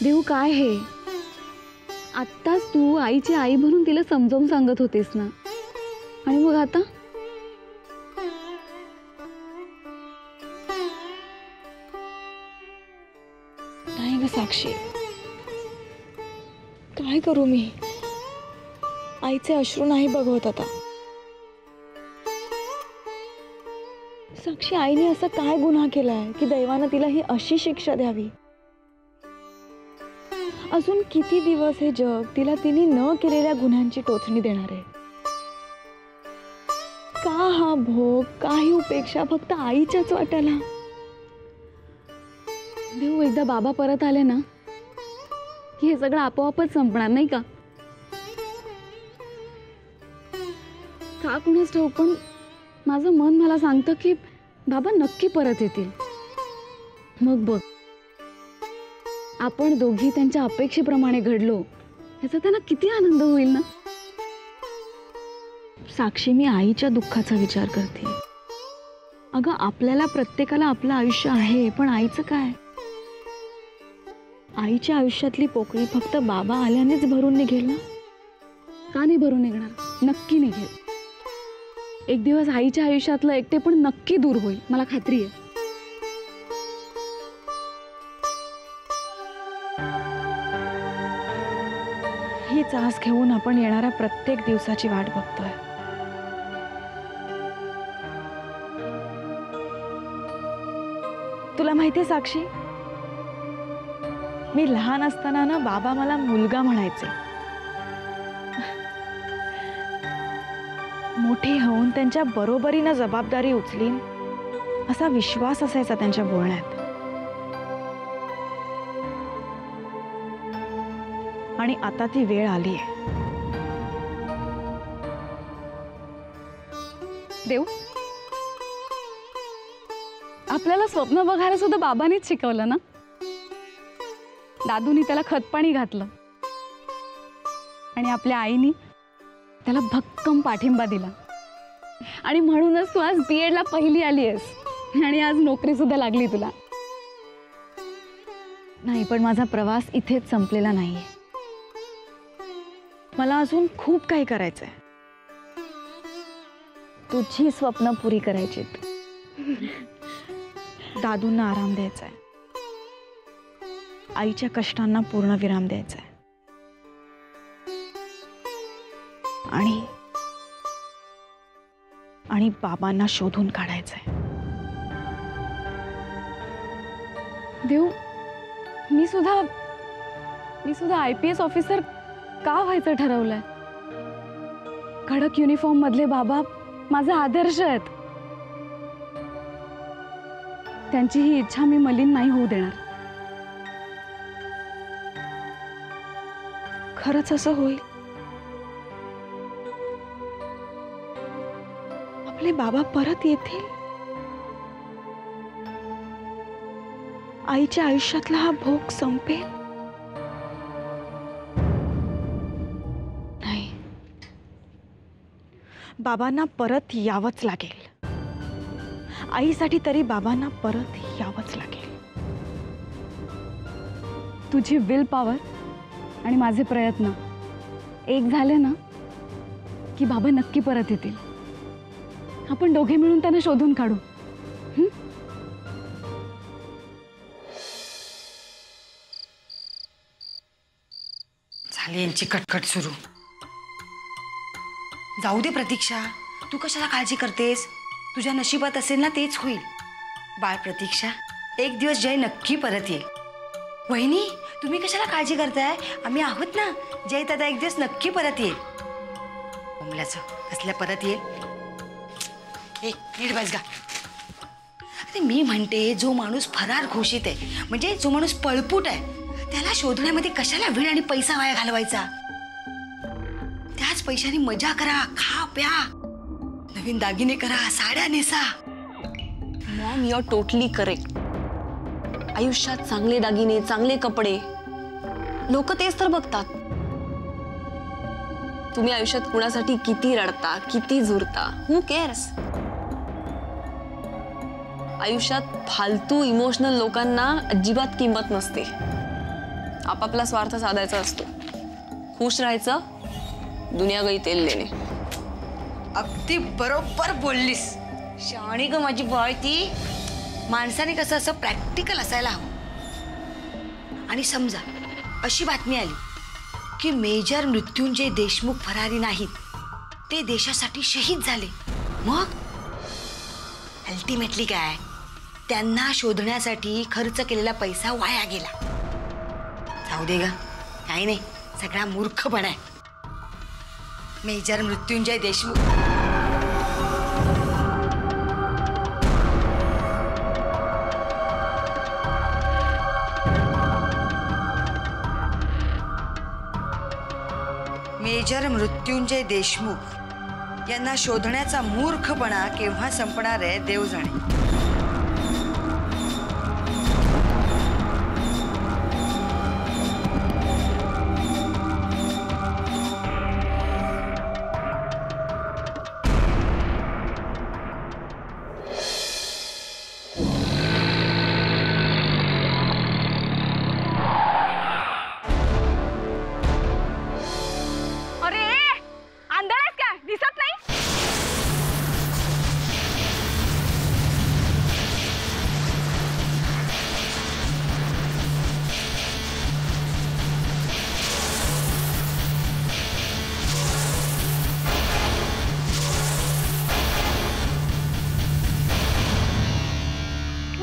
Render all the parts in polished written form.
देऊ काय हे? आत्ताच तू आईची आई म्हणून तिला समजावून सांगत होतीस ना, आणि मग आता? नाही ग साक्षी, काय करू मी? आईचे अश्रू नाही बघवत आता. साक्षी, आईने असा काय गुन्हा केलाय की दैवानं तिला ही अशी शिक्षा द्यावी? अजून किती दिवस हे जग तिला तिने न केलेल्या गुन्ह्यांची टोचणी देणार आहे? का हा भोग, काही उपेक्षा फक्त आईच्याच वाट्याला? देऊ, एकदा बाबा परत आले ना की हे सगळं आपोआपच संपणार, नाही का? का कुणाच ठाऊक, पण माझं मन मला सांगतं की बाबा नक्की परत येतील. मग बघ, आपण दोघी त्यांच्या अपेक्षेप्रमाणे घडलो याचा त्यांना किती आनंद होईल ना. साक्षी, मी आईच्या दुःखाचा विचार करते. अगं, आपल्याला प्रत्येकाला आपलं आयुष्य आहे, पण आईचं काय? आईच्या आयुष्यातली पोकळी फक्त बाबा आल्यानेच भरून निघेल ना? का नाही भरून निघणार? नक्की निघेल. एक दिवस आईच्या आयुष्यातलं एकटे पण नक्की दूर होईल, मला खात्री आहे. हीच आस घेऊन आपण येणाऱ्या प्रत्येक दिवसाची वाट बघतोय. तुला माहितीये साक्षी, मी लहान असताना ना बाबा मला मुलगा म्हणायचे. मोठे होऊन त्यांच्या बरोबरीनं जबाबदारी उचलीन असा विश्वास असायचा त्यांच्या बोलण्यात. आणि आता ती वेळ आली आहे. देव, आपल्याला स्वप्न बघायला सुद्धा बाबांनीच शिकवलं ना. दादूनी त्याला खतपाणी घातलं आणि आपल्या आईनी त्याला भक्कम पाठिंबा दिला. आणि म्हणूनच तू आज BEd ला पहिली आली आहेस आणि आज नोकरी सुद्धा लागली तुला. नाही, पण माझा प्रवास इथेच संपलेला नाहीये. मला अजून खूप काही करायचंय. तुझी स्वप्न पुरी करायचीत. दादूंना आराम द्यायचाय, आईच्या कष्टांना पूर्ण विराम द्यायचाय, आणि बाबांना शोधून काढायचंय. देव, मी सुद्धा IPS ऑफिसर का व्हायचं ठरवलंय. कडक युनिफॉर्म मधले बाबा माझा आदर्श आहेत. त्यांची ही इच्छा मी मलिन नाही होऊ देणार. खरंच असं होईल? आपले बाबा परत येतील? आईच्या आयुष्यातला हा भोग संपेल? नाही, बाबांना परत यावंच लागेल. आईसाठी तरी बाबांना परत यावंच लागेल. तुझी विल पॉवर आणि माझे प्रयत्न एक झाले ना की बाबा नक्की परत येतील. आपण दोघे मिळून त्यांना शोधून काढू. झाली यांची कटकट सुरू. जाऊ दे प्रतीक्षा, तू कशाला काळजी करतेस? तुझ्या नशिबात असेल ना तेच होईल. बाळ प्रतीक्षा, एक दिवस जय नक्की परत येईल. वहिनी, तुम्ही कशाला काळजी करताय? आम्ही आहोत ना. जय दादा एक दिवस नक्की परत येईल. कोंबल्याचं कसल्या परत येईल? ए, नीट बस गा. अरे मी म्हणते, जो माणूस फरार घोषित आहे, म्हणजे जो माणूस पळपूट आहे, त्याला शोधण्यामध्ये कशाला वेळ आणि पैसा वाया घालवायचा? त्याच पैशाने मजा करा, खा प्या, नवीन दागिने करा, साड्या नेसा. Mom, you are totally correct. आयुष्यात चांगले दागिने, चांगले कपडे, लोक तेच तर बघतात. तुम्ही आयुष्यात कुणासाठी किती रडता, किती झुरता, हू केअर्स? आयुष्यात फालतू इमोशनल लोकांना अजिबात किंमत नसते. आपापला स्वार्थ साधायचा असतो. खुश राहायचं, दुनिया गई तेल लेणे. अगदी बरोबर बोललीस. शहाणी ग माझी बॉय ती. माणसाने कसं असं प्रॅक्टिकल असायला हवं. आणि समजा अशी बातमी आली की मेजर मृत्युंजय देशमुख फरारी नाहीत, ते देशासाठी शहीद झाले, मग अल्टिमेटली काय, त्यांना शोधण्यासाठी खर्च केलेला पैसा वाया गेला. जाऊ दे ग, काही नाही, सगळा मूर्खपणा आहे. मेजर मृत्युंजय देशमुख मेजर मृत्युंजय देशमुख यांना शोधण्याचा मूर्खपणा केव्हा संपणार आहे देव जाणे. अरे आंधळ आहेस का? दिसत नाही?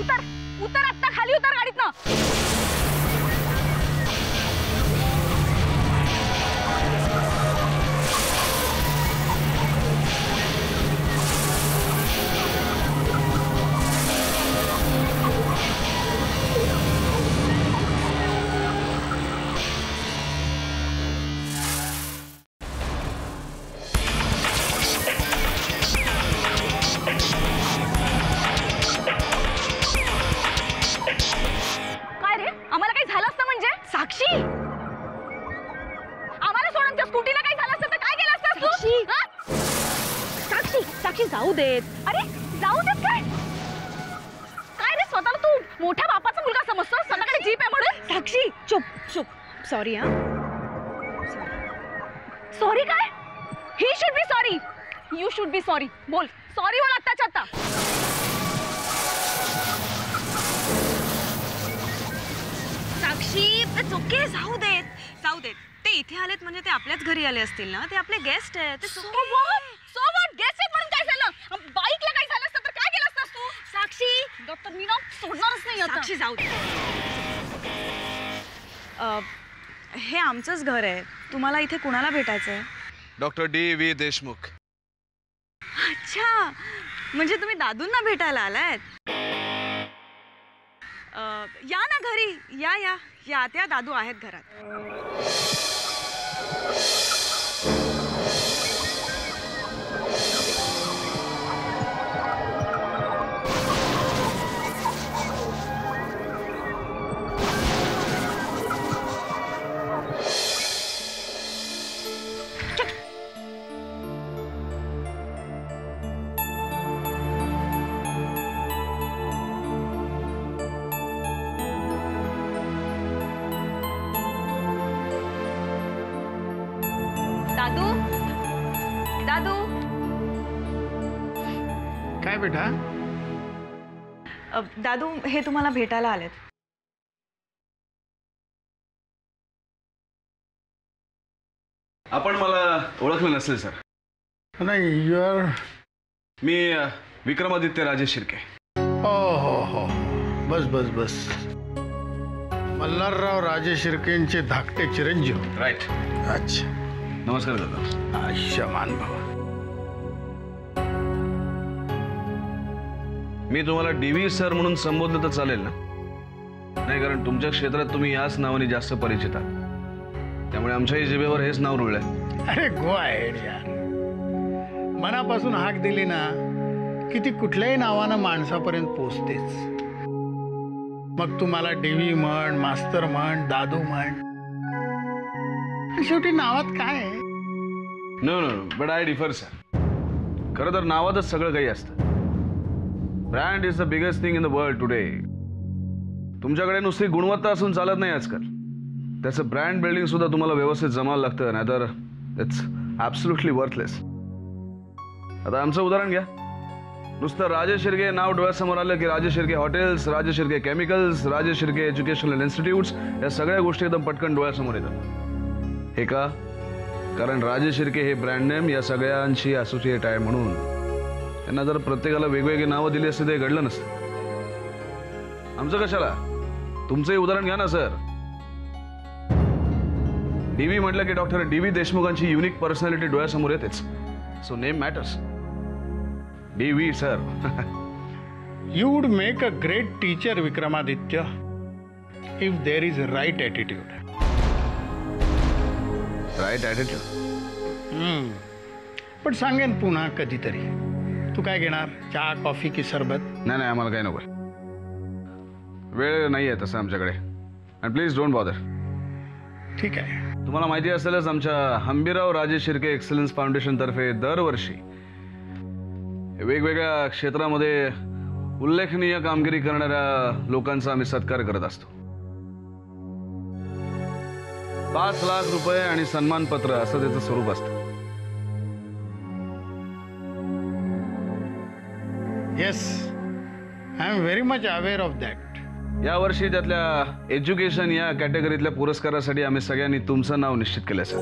उतर उतर, आत्ता खाली उतर गाडीतनं. काय रे, आम्हाला काही झालं असतं म्हणजे? साक्षी, आम्हाला सोडून त्या स्कूटीला काही झालं असतं तर काय केलं असतं तू? हा? साक्षी, साक्षी जाऊ देत. अरे जाऊ देत काय? काय रे, स्वतःला तू मोठ्या बापाचा मुलगा समजतो, स्वतःकडे जीप आहे म्हणून? साक्षी चुप चुप. सॉरी. हा, सॉरी काय? He should be sorry. You should be sorry. बोल सॉरी, बोल आत्ताच्या आत्ता. साक्षी, इट्स ओके, जाऊ देत, जाऊ देत. ते इथे आलेत म्हणजे ते आपल्याच घरी आले असतील ना, ते आपले गेस्ट आहेत. गेस्ट आहेत म्हणून काय झालं? बाईकला काय झालं असतं तर काय केलं असतं तू? साक्षी, डॉक्टर मी ना सोडणारच नाही आता. साक्षी जाऊ दे. हे आमचंच घर आहे. तुम्हाला इथे कुणाला भेटायचंय? Doctor DV. देशमुख. अच्छा, म्हणजे तुम्ही दादूंना भेटायला आलायत? या ना घरी, या या या, त्या दादू आहेत घरात. दादू, दादू. काय बेटा? दादू हे तुम्हाला भेटायला आलेत. आपण मला ओळखलं नसेल सर. नाही, यू आर. मी विक्रमादित्य राजेश शिर्के. हो, बस बस बस. मल्हारराव राजे शिर्केंचे धाकटे चिरंजीव. राईट. अच्छा, नमस्कार दादा. आयुष्यमान भव. मी तुम्हाला डी.व्ही. सर म्हणून संबोधलं तर चालेल ना? नाही, कारण तुमच्या क्षेत्रात तुम्ही याच नावाने जास्त परिचित आहात, त्यामुळे आमच्याही जिभेवर हेच नाव रुळलंय. अरे गो आहे यार. मनापासून हाक दिली ना की ती कुठल्याही नावानं माणसापर्यंत पोचतेच. मग तुम्हाला डी.व्ही. म्हण, मास्तर म्हण, दादू म्हण, शेवटी नावात काय आहे? No no no, but I differ sir. खरं तर नावातच सगळं काही असतं. Brand is the biggest thing in the world today. तुमच्याकडे नुसती गुणवत्ता असून चालत नाही आजकाल. त्याचं ब्रँड बिल्डिंग सुद्धा तुम्हाला व्यवस्थित जमायला लागतं, नाहीतर इट्स ॲब्सोल्युटली वर्थलेस. आता आमचं उदाहरण घ्या. नुसतं राजे शिर्के नाव डोळ्यासमोर आलं की राजे शिर्के हॉटेल्स, राजे शिर्के केमिकल्स, राजे शिर्के एज्युकेशनल इन्स्टिट्यूट्स, या सगळ्या गोष्टी एकदम पटकन डोळ्यासमोर येतात. हे का? कारण राजे शिर्के हे ब्रँड नेम या सगळ्यांशी असोसिएट आहे. म्हणून त्यांना जर प्रत्येकाला वेगवेगळी नावं दिली असते ते घडलं नसतं. आमचं कशाला? तुमचंही उदाहरण घ्या ना सर. डीव्ही म्हटलं की डॉक्टर DV देशमुखांची युनिक पर्सनॅलिटी डोळ्यासमोर येतेच. So name matters. DV sir. You would make a great teacher, Vikramaditya, if there is a right attitude. Right attitude. पण सांगेन पुन्हा कधीतरी. तू काय घेणार? चहा, कॉफी की सरबत? नाही नाही, आम्हाला काही नको. वेळ नाही आहे तसं आमच्याकडे. And please don't bother. ठीक आहे. तुम्हाला माहिती असेलच, आमच्या हंबीरराव राजे शिर्के एक्सलन्स फाउंडेशनतर्फे दरवर्षी वेगवेगळ्या क्षेत्रामध्ये उल्लेखनीय कामगिरी करणाऱ्या लोकांचा आम्ही सत्कार करत असतो. 5 लाख रुपये आणि सन्मानपत्र असं त्याचं स्वरूप असतं. Yes, I am very much aware of that. यावर्षी त्यातल्या एज्युकेशन या कॅटेगरीतल्या पुरस्कारासाठी आम्ही सगळ्यांनी तुमचं नाव निश्चित केलं सर.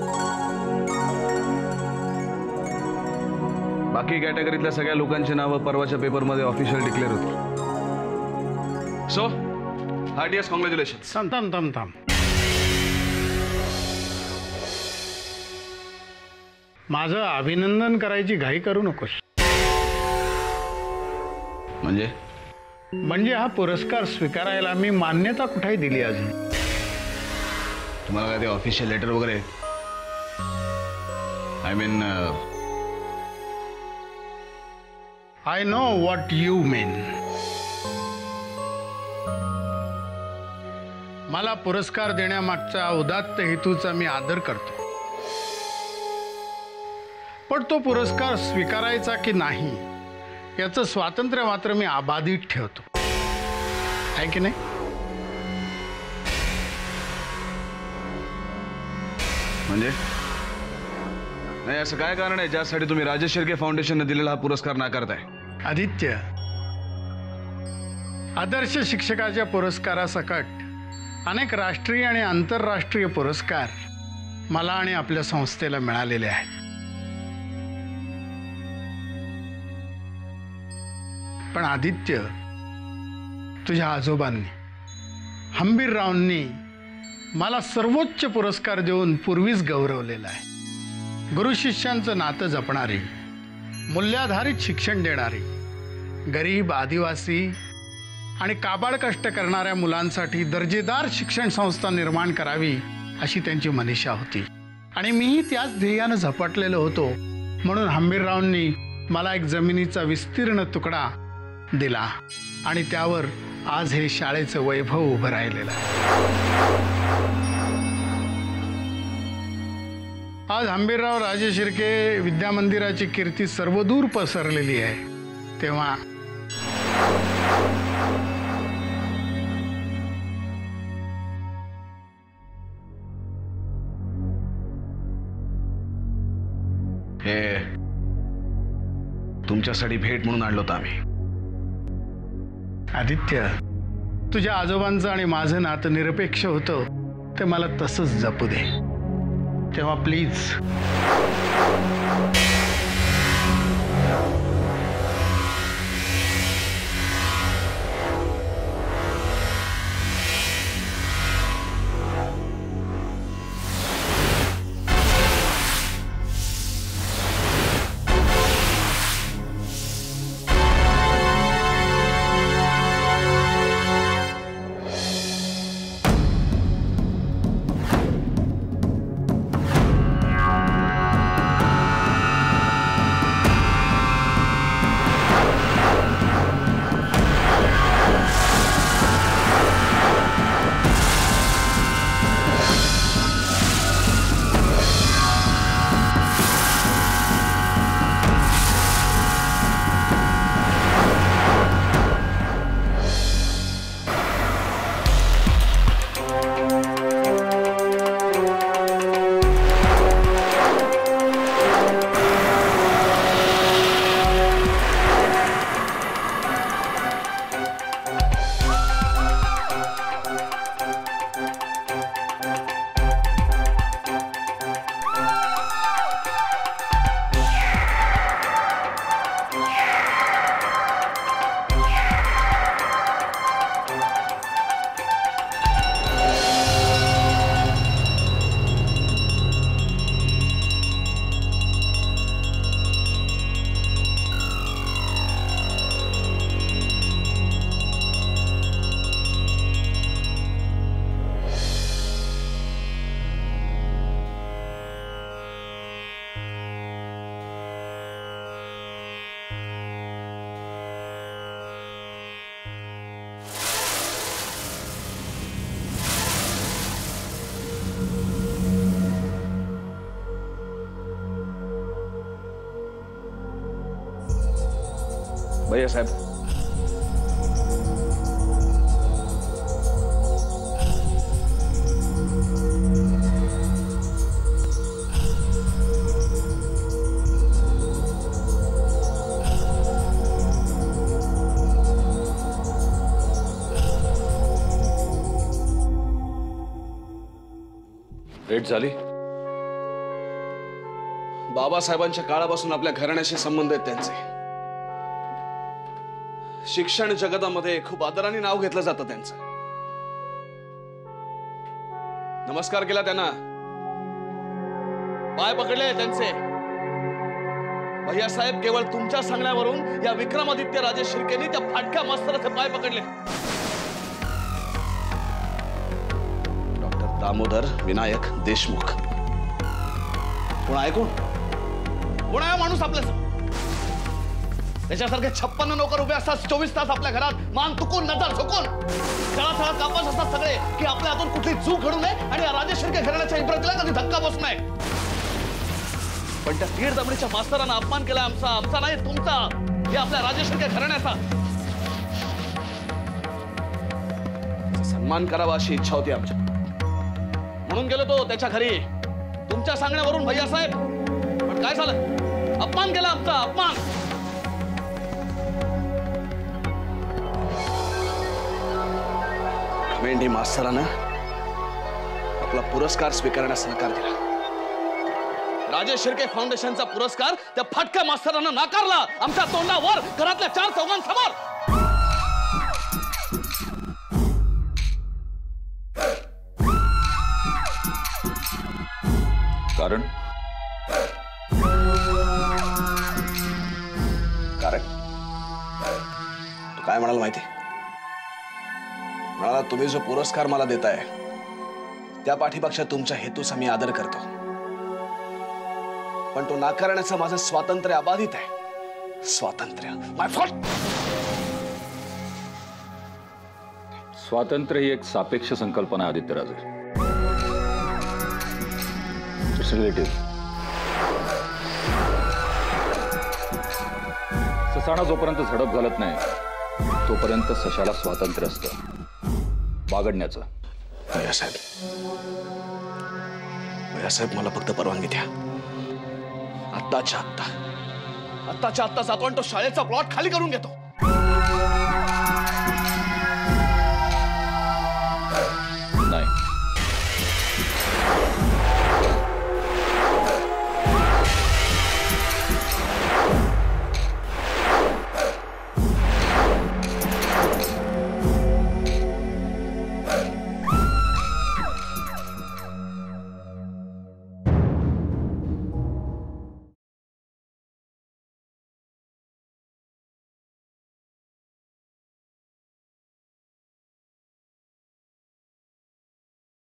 बाकी कॅटेगरीतल्या सगळ्या लोकांची नावं परवाच्या पेपरमध्ये ऑफिशियल डिक्लेअर होती. So heartiest congratulations. थांब. माझं अभिनंदन करायची घाई करू नकोस. म्हणजे हा पुरस्कार स्वीकारायला मी मान्यता कुठेही दिली अजून. तुम्हाला काय ते ऑफिशियल लेटर वगैरे? I mean I know what you mean. मला पुरस्कार देण्यामागच्या उदात्त हेतूचा मी आदर करतो. पण तो पुरस्कार स्वीकारायचा की नाही याचं स्वातंत्र्य मात्र मी अबाधित ठेवतो. आहे की नाही? म्हणजे नाही, असं काय कारण आहे ज्यासाठी तुम्ही राजे शिर्के फाउंडेशनने दिलेला हा पुरस्कार नाकारताय? आदित्य, आदर्श शिक्षकाच्या पुरस्कारासकट अनेक राष्ट्रीय आणि आंतरराष्ट्रीय पुरस्कार मला आणि आपल्या संस्थेला मिळालेले आहेत. पण आदित्य, तुझ्या आजोबांनी, हंबीररावांनी मला सर्वोच्च पुरस्कार देऊन पूर्वीच गौरवलेला आहे. गुरु शिष्यांचं नातं जपणारी, मूल्याधारित शिक्षण देणारी, गरीब, आदिवासी आणि काबाड कष्ट करणाऱ्या मुलांसाठी दर्जेदार शिक्षण संस्था निर्माण करावी अशी त्यांची मनीषा होती. आणि मीही त्याच ध्येयानं झपाटलेलो होतो. म्हणून हंबीररावांनी मला एक जमिनीचा विस्तीर्ण तुकडा दिला आणि त्यावर आज हे शाळेचं वैभव उभं राहिलेलं आहे. आज हंबीरराव राजे शिर्के विद्यामंदिराची कीर्ती सर्वदूर पसरलेली आहे. तेव्हा हे तुमच्यासाठी भेट म्हणून आणलो होतं आम्ही. आदित्य, तुझ्या आजोबांचं आणि माझं नातं निरपेक्ष होतं ते मला तसंच जपू दे. तेव्हा प्लीज भैया साहेब, भेट झाली. बाबासाहेबांच्या काळापासून आपल्या घराण्याशी संबंध आहेत त्यांचे. शिक्षण जगतामध्ये खूप आदराने नाव घेतलं जातं त्यांचं. नमस्कार केला त्यांना, पाय पकडले त्यांचे. भैयासाहेब, केवळ तुमच्या सांगण्यावरून या विक्रमादित्य राजे शिर्केनी त्या फाटक्या मास्तराचे पाय पकडले. डॉक्टर दामोदर विनायक देशमुख. कोण आहे? कोण आहे माणूस आपल्या? त्याच्यासारखे 56 नोकर उभे असतात 24 तास आपल्या घरात, मान तुकून, नजर झुकून. सळा कापास असतात सगळे की आपल्या हातून कुठली चूक घडू नये आणि राजे शिर्के घराण्याच्या इब्रतीला कधी धक्का बसू नये. पण त्या तीड दमडीच्या मास्तरांना अपमान केला आमचा नाही, तुमचा. हे आपल्या राजे शिर्के घराण्याचा सन्मान करावा अशी इच्छा होती आमची. म्हणून गेलो तो त्याच्या घरी तुमच्या सांगण्यावरून भैयासाहेब. पण काय झालं? अपमान केला आमचा, अपमान. मेंढी मास्तरानं आपला पुरस्कार स्वीकारण्यास नकार दिला. राजे शिर्के फाउंडेशनचा पुरस्कार त्या फाटक्या मास्तरानं नाकारला आमच्या तोंडावर, घरातल्या 4 चौघांसमोर. कारण तू काय म्हणाल माहिती? म्हणाला, तुम्ही जो पुरस्कार मला देताय त्या पाठीमागच्या तुमच्या हेतूचा मी आदर करतो, पण तो नाकारण्याचं माझं स्वातंत्र्य अबाधित आहे. स्वातंत्र्य माय फॉल्ट. स्वातंत्र्य ही एक सापेक्ष संकल्पना आहे आदित्यराजे. It's relative. ससाणा जोपर्यंत झडप घालत नाही तोपर्यंत सशाला स्वातंत्र्य असतं बागडण्याचं. भैयासाहेब, मला फक्त परवानगी द्या. आत्ताच्या आत्ता जातो आणि तो शाळेचा प्लॉट खाली करून घेतो.